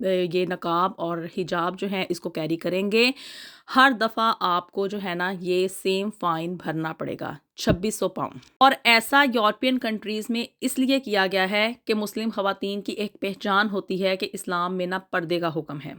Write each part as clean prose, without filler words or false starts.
یہ نقاب اور حجاب جو ہے اس کو کیری کریں گے، ہر دفعہ آپ کو جو ہے نا یہ سیم فائن بھرنا پڑے گا، 2600 پاؤنڈ۔ اور ایسا یورپین کنٹریز میں اس لیے کیا گیا ہے کہ مسلم خواتین کی ایک پہچان ہوتی ہے کہ اسلام میں نا پردے کا حکم ہے،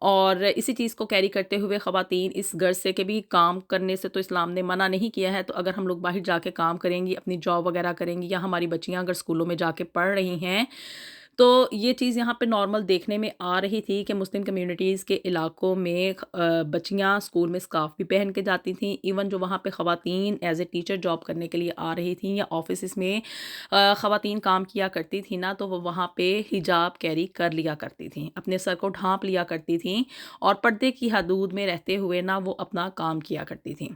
اور اسی چیز کو کیری کرتے ہوئے خواتین اس غرض سے کہ بھی کام کرنے سے تو اسلام نے منع نہیں کیا ہے، تو اگر ہم لوگ باہر جا کے کام کریں گی، اپنی جاب وغیرہ کریں گی، یا ہماری بچیاں اگر اسکولوں میں جا کے پڑھ رہی ہیں، تو یہ چیز یہاں پہ نارمل دیکھنے میں آ رہی تھی کہ مسلم کمیونٹیز کے علاقوں میں بچیاں اسکول میں اسکارف بھی پہن کے جاتی تھیں، ایون جو وہاں پہ خواتین ایز اے ٹیچر جاب کرنے کے لیے آ رہی تھیں یا آفیسز میں خواتین کام کیا کرتی تھیں نا، تو وہ وہاں پہ حجاب کیری کر لیا کرتی تھیں، اپنے سر کو ڈھانپ لیا کرتی تھیں، اور پردے کی حدود میں رہتے ہوئے نا وہ اپنا کام کیا کرتی تھیں۔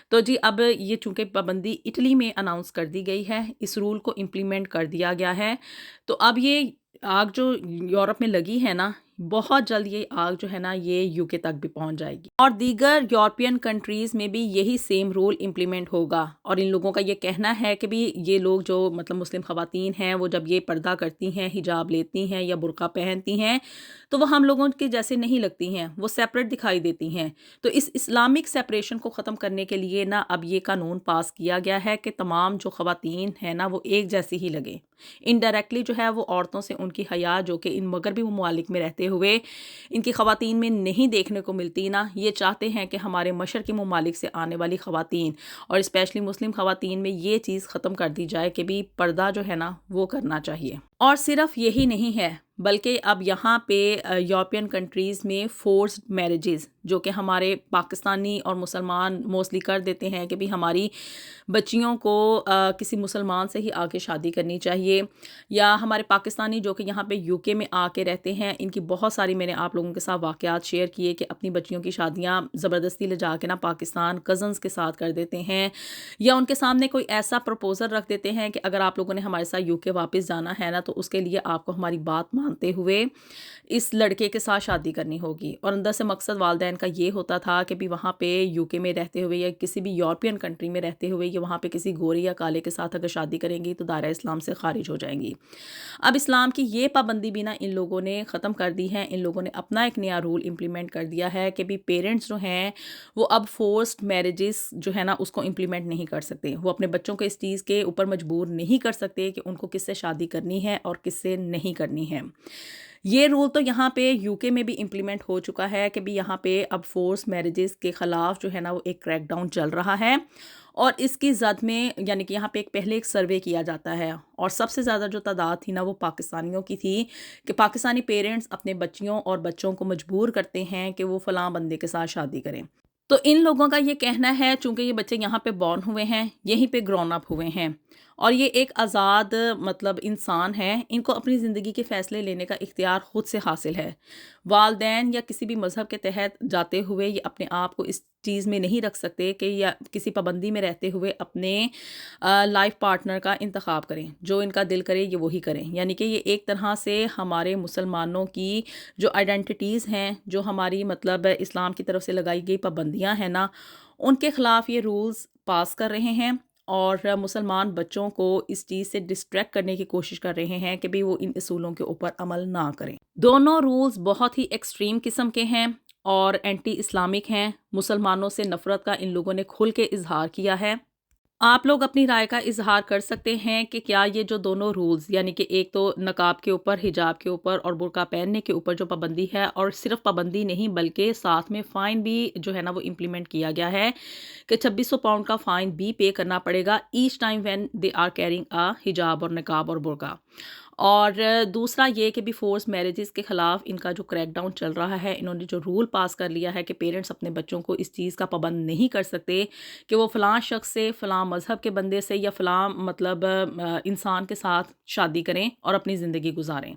تو جی اب یہ چونکہ پابندی اٹلی میں اناؤنس کر دی گئی ہے، اس رول کو امپلیمنٹ کر دیا گیا ہے، تو اب یہ آگ جو یورپ میں لگی ہے نا، بہت جلد یہ آگ جو ہے نا یہ یوکے تک بھی پہنچ جائے گی، اور دیگر یورپین کنٹریز میں بھی یہی سیم رول امپلیمنٹ ہوگا۔ اور ان لوگوں کا یہ کہنا ہے کہ بھی یہ لوگ جو مطلب مسلم خواتین ہیں، وہ جب یہ پردہ کرتی ہیں، حجاب لیتی ہیں یا برقع پہنتی ہیں، تو وہ ہم لوگوں کے جیسے نہیں لگتی ہیں، وہ سیپریٹ دکھائی دیتی ہیں۔ تو اس اسلامک سیپریشن کو ختم کرنے کے لیے نا اب یہ قانون پاس کیا گیا ہے کہ تمام جو خواتین ہیں نا وہ ایک جیسی ہی لگیں۔ انڈائریکٹلی جو ہے وہ عورتوں سے ان کی حیا جو کہ ان مغربی ممالک میں رہتے ہوئے ان کی خواتین میں نہیں دیکھنے کو ملتی نا، یہ چاہتے ہیں کہ ہمارے مشرقی ممالک سے آنے والی خواتین اور اسپیشلی مسلم خواتین میں یہ چیز ختم کر دی جائے کہ بھی پردہ جو ہے نا وہ کرنا چاہیے۔ اور صرف یہی نہیں ہے، بلکہ اب یہاں پہ یورپین کنٹریز میں فورسڈ میرجز جو کہ ہمارے پاکستانی اور مسلمان موسٹلی کر دیتے ہیں کہ بھی ہماری بچیوں کو کسی مسلمان سے ہی آ کے شادی کرنی چاہیے، یا ہمارے پاکستانی جو کہ یہاں پہ یو کے میں آ کے رہتے ہیں، ان کی بہت ساری میں نے آپ لوگوں کے ساتھ واقعات شیئر کیے کہ اپنی بچیوں کی شادیاں زبردستی لے جا کے نا پاکستان کزنز کے ساتھ کر دیتے ہیں، یا ان کے سامنے کوئی ایسا پروپوزل رکھ دیتے ہیں کہ اگر آپ لوگوں نے ہمارے ساتھ یو کے واپس جانا ہے نا، تو اس کے لیے آپ کو ہماری بات مانتے ہوئے اس لڑکے کے ساتھ شادی کرنی ہوگی۔ اور اندر سے مقصد والدین کا یہ ہوتا تھا کہ بھی وہاں پہ یو کے میں رہتے ہوئے یا کسی بھی یورپین کنٹری میں رہتے ہوئے یہ وہاں پہ کسی گورے یا کالے کے ساتھ اگر شادی کریں گی تو دائرہ اسلام سے خارج ہو جائیں گی۔ اب اسلام کی یہ پابندی بھی نا ان لوگوں نے ختم کر دی ہے، ان لوگوں نے اپنا ایک نیا رول امپلیمنٹ کر دیا ہے کہ بھی پیرنٹس جو ہیں وہ اب فورسڈ میرجز جو ہے نا اس کو امپلیمنٹ نہیں کر سکتے، وہ اپنے بچوں کو اس چیز کے اوپر مجبور نہیں کر سکتے کہ ان کو کس سے شادی کرنی ہے اور کس سے نہیں کرنی ہے۔ یہ رول تو یہاں پہ یو کے میں بھی امپلیمنٹ ہو چکا ہے کہ بھی یہاں پہ اب فورس میرجز کے خلاف جو ہے نا وہ ایک کریک ڈاؤن چل رہا ہے، اور اس کی زد میں یعنی کہ یہاں پہ پہلے ایک سروے کیا جاتا ہے، اور سب سے زیادہ جو تعداد تھی نا وہ پاکستانیوں کی تھی کہ پاکستانی پیرنٹس اپنے بچیوں اور بچوں کو مجبور کرتے ہیں کہ وہ فلاں بندے کے ساتھ شادی کریں۔ تو ان لوگوں کا یہ کہنا ہے چونکہ یہ بچے یہاں پہ بورن ہوئے ہیں، یہیں پہ گرون اپ ہوئے ہیں، اور یہ ایک آزاد مطلب انسان ہے، ان کو اپنی زندگی کے فیصلے لینے کا اختیار خود سے حاصل ہے۔ والدین یا کسی بھی مذہب کے تحت جاتے ہوئے یہ اپنے آپ کو اس چیز میں نہیں رکھ سکتے کہ یا کسی پابندی میں رہتے ہوئے اپنے لائف پارٹنر کا انتخاب کریں، جو ان کا دل کرے یہ وہی کریں۔ یعنی کہ یہ ایک طرح سے ہمارے مسلمانوں کی جو آئیڈینٹیٹیز ہیں، جو ہماری مطلب اسلام کی طرف سے لگائی گئی پابندیاں ہیں نا، ان کے خلاف یہ رولز پاس کر رہے ہیں، اور مسلمان بچوں کو اس چیز سے ڈسٹریکٹ کرنے کی کوشش کر رہے ہیں کہ بھی وہ ان اصولوں کے اوپر عمل نہ کریں۔ دونوں رولز بہت ہی ایکسٹریم قسم کے ہیں اور اینٹی اسلامک ہیں، مسلمانوں سے نفرت کا ان لوگوں نے کھل کے اظہار کیا ہے۔ آپ لوگ اپنی رائے کا اظہار کر سکتے ہیں کہ کیا یہ جو دونوں رولز یعنی کہ ایک تو نقاب کے اوپر، حجاب کے اوپر اور برقع پہننے کے اوپر جو پابندی ہے، اور صرف پابندی نہیں بلکہ ساتھ میں فائن بھی جو ہے نا وہ امپلیمنٹ کیا گیا ہے کہ 2600 پاؤنڈ کا فائن بھی پے کرنا پڑے گا each time when they are carrying حجاب اور نقاب اور برقع۔ اور دوسرا یہ کہ بھی فورس میرجز کے خلاف ان کا جو کریک ڈاؤن چل رہا ہے، انہوں نے جو رول پاس کر لیا ہے کہ پیرنٹس اپنے بچوں کو اس چیز کا پابند نہیں کر سکتے کہ وہ فلاں شخص سے، فلاں مذہب کے بندے سے یا فلاں مطلب انسان کے ساتھ شادی کریں اور اپنی زندگی گزاریں۔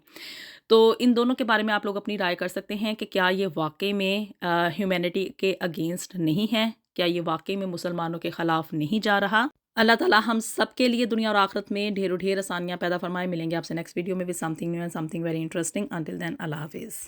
تو ان دونوں کے بارے میں آپ لوگ اپنی رائے کر سکتے ہیں کہ کیا یہ واقعی میں ہیومینٹی کے اگینسٹ نہیں ہے، کیا یہ واقعی میں مسلمانوں کے خلاف نہیں جا رہا۔ اللہ تعالیٰ ہم سب کے لیے دنیا اور آخرت میں ڈھیر آسانیاں پیدا فرمائے۔ ملیں گے آپ سے نیکسٹ ویڈیو میں with something new and something very interesting. Until then, اللہ حافظ۔